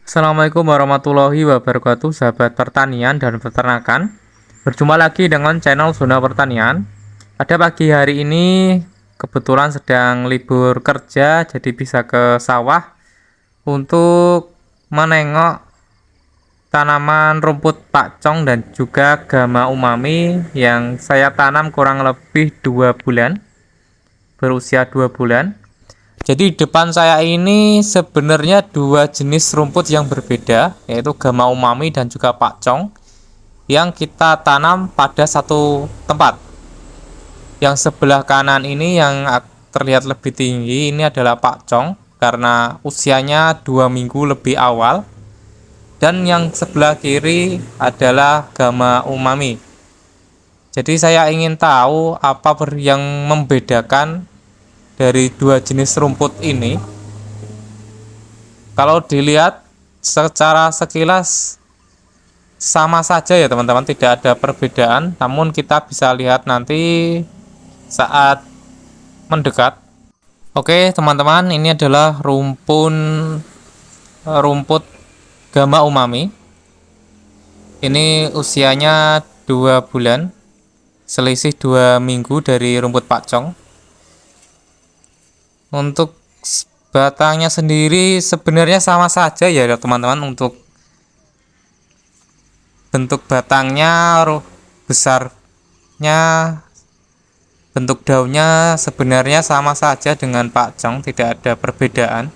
Assalamualaikum warahmatullahi wabarakatuh, sahabat pertanian dan peternakan. Berjumpa lagi dengan channel Zona Pertanian. Pada pagi hari ini kebetulan sedang libur kerja, jadi bisa ke sawah untuk menengok tanaman rumput pakcong dan juga gama umami yang saya tanam kurang lebih 2 bulan, berusia 2 bulan. Jadi di depan saya ini sebenarnya dua jenis rumput yang berbeda, yaitu gama umami dan juga pakcong, yang kita tanam pada satu tempat. Yang sebelah kanan ini yang terlihat lebih tinggi ini adalah pakcong karena usianya 2 minggu lebih awal, dan yang sebelah kiri adalah gama umami. Jadi saya ingin tahu apa yang membedakan dari dua jenis rumput ini. Kalau dilihat secara sekilas sama saja ya teman-teman, tidak ada perbedaan, namun kita bisa lihat nanti saat mendekat. Oke teman-teman, ini adalah rumput gama umami. Ini usianya 2 bulan, selisih 2 minggu dari rumput pakcong. Untuk batangnya sendiri sebenarnya sama saja ya teman-teman. Untuk bentuk batangnya, besarnya, bentuk daunnya sebenarnya sama saja dengan pakcong, tidak ada perbedaan.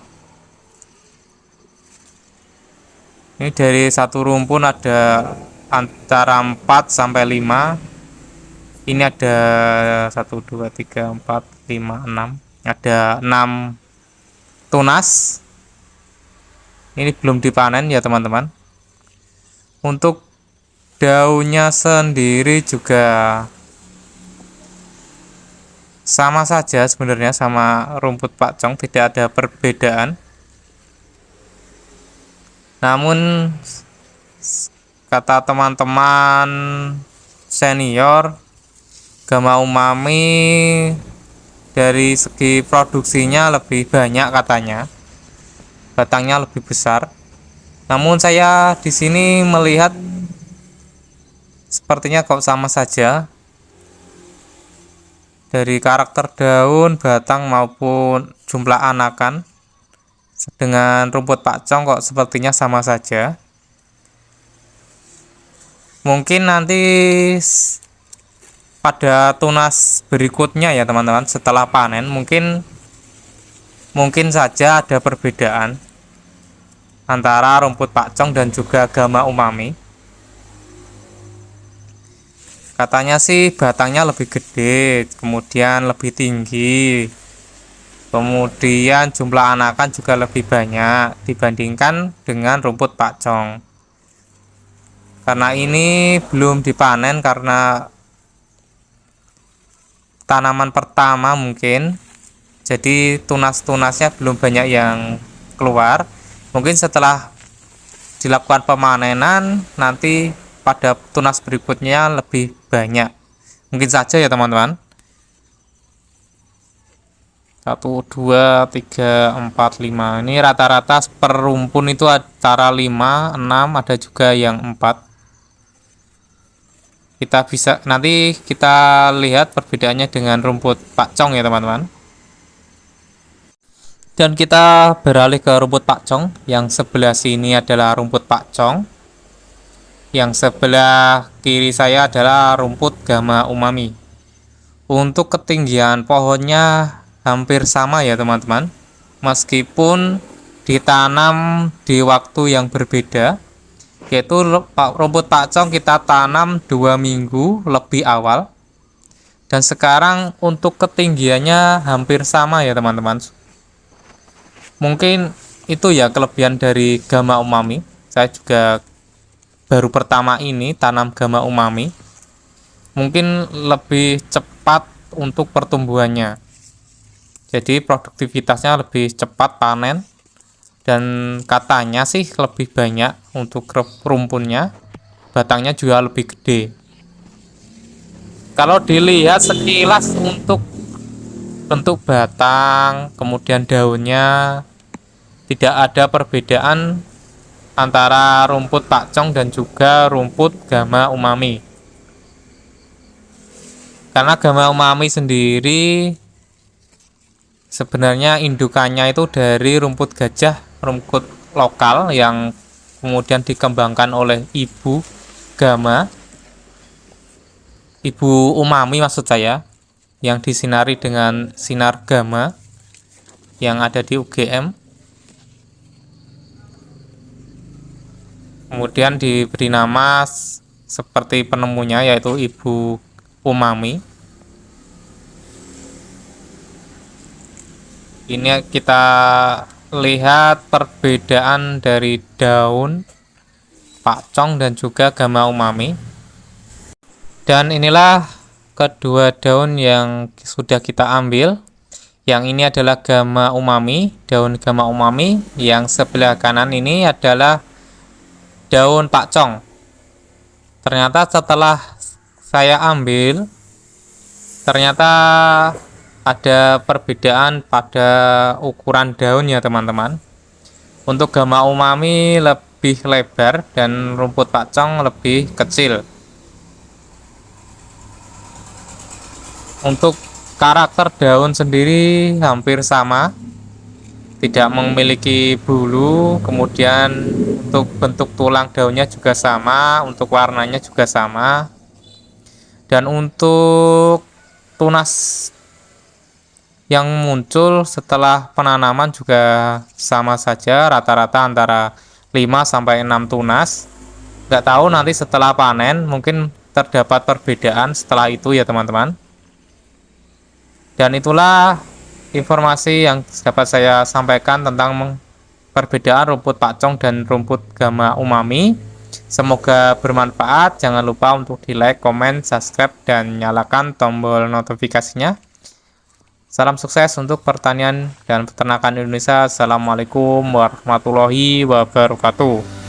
Ini dari satu rumpun ada antara 4 sampai 5. Ini ada 1 2 3 4 5 6. Ada 6 tunas. Ini belum dipanen ya teman-teman. Untuk daunnya sendiri juga sama saja sebenarnya sama rumput pakcong, tidak ada perbedaan. Namun kata teman-teman senior, gama umami dari segi produksinya lebih banyak katanya, batangnya lebih besar. Namun saya di sini melihat sepertinya kok sama saja dari karakter daun, batang maupun jumlah anakan. Dengan rumput pakcong kok sepertinya sama saja. Mungkin nanti pada tunas berikutnya ya teman-teman, setelah panen mungkin saja ada perbedaan antara rumput pakcong dan juga gama umami. Katanya sih batangnya lebih gede, kemudian lebih tinggi, kemudian jumlah anakan juga lebih banyak dibandingkan dengan rumput pakcong. Karena ini belum dipanen karena tanaman pertama mungkin, jadi tunas-tunasnya belum banyak yang keluar. Mungkin setelah dilakukan pemanenan nanti pada tunas berikutnya lebih banyak, mungkin saja ya teman-teman. 1 2 3 4 5, ini rata-rata per rumpun itu antara 5 6, ada juga yang 4. Nanti kita lihat perbedaannya dengan rumput pakcong ya teman-teman. Dan kita beralih ke rumput pakcong. Yang sebelah sini adalah rumput pakcong, yang sebelah kiri saya adalah rumput gama umami. Untuk ketinggian pohonnya hampir sama ya teman-teman, meskipun ditanam di waktu yang berbeda, yaitu rumput pakcong kita tanam 2 minggu lebih awal, dan sekarang untuk ketinggiannya hampir sama ya teman-teman. Mungkin itu ya kelebihan dari gama umami. Saya juga baru pertama ini tanam gama umami, mungkin lebih cepat untuk pertumbuhannya, jadi produktivitasnya lebih cepat panen, dan katanya sih lebih banyak untuk rumpunnya, batangnya juga lebih gede. Kalau dilihat sekilas untuk bentuk batang kemudian daunnya tidak ada perbedaan antara rumput pakcong dan juga rumput gama umami. Karena gama umami sendiri sebenarnya indukannya itu dari rumput gajah, rumput lokal yang kemudian dikembangkan oleh ibu gama, ibu umami maksud saya, yang disinari dengan sinar gama yang ada di UGM. Kemudian diberi nama seperti penemunya, yaitu ibu umami. Ini kita lihat perbedaan dari daun pakcong dan juga gama umami. Dan inilah kedua daun yang sudah kita ambil. Yang ini adalah gama umami, daun gama umami. Yang sebelah kanan ini adalah daun pakcong. Ternyata setelah saya ambil, ternyata ada perbedaan pada ukuran daunnya teman-teman. Untuk gama umami lebih lebar dan rumput pakcong lebih kecil. Untuk karakter daun sendiri hampir sama, tidak memiliki bulu. Kemudian untuk bentuk tulang daunnya juga sama, untuk warnanya juga sama. Dan untuk tunas yang muncul setelah penanaman juga sama saja, rata-rata antara 5-6 tunas. Nggak tahu nanti setelah panen mungkin terdapat perbedaan setelah itu ya teman-teman. Dan itulah informasi yang dapat saya sampaikan tentang perbedaan rumput pakcong dan rumput gama umami. Semoga bermanfaat. Jangan lupa untuk di like, komen, subscribe, dan nyalakan tombol notifikasinya. Salam sukses untuk pertanian dan peternakan Indonesia. Assalamualaikum warahmatullahi wabarakatuh.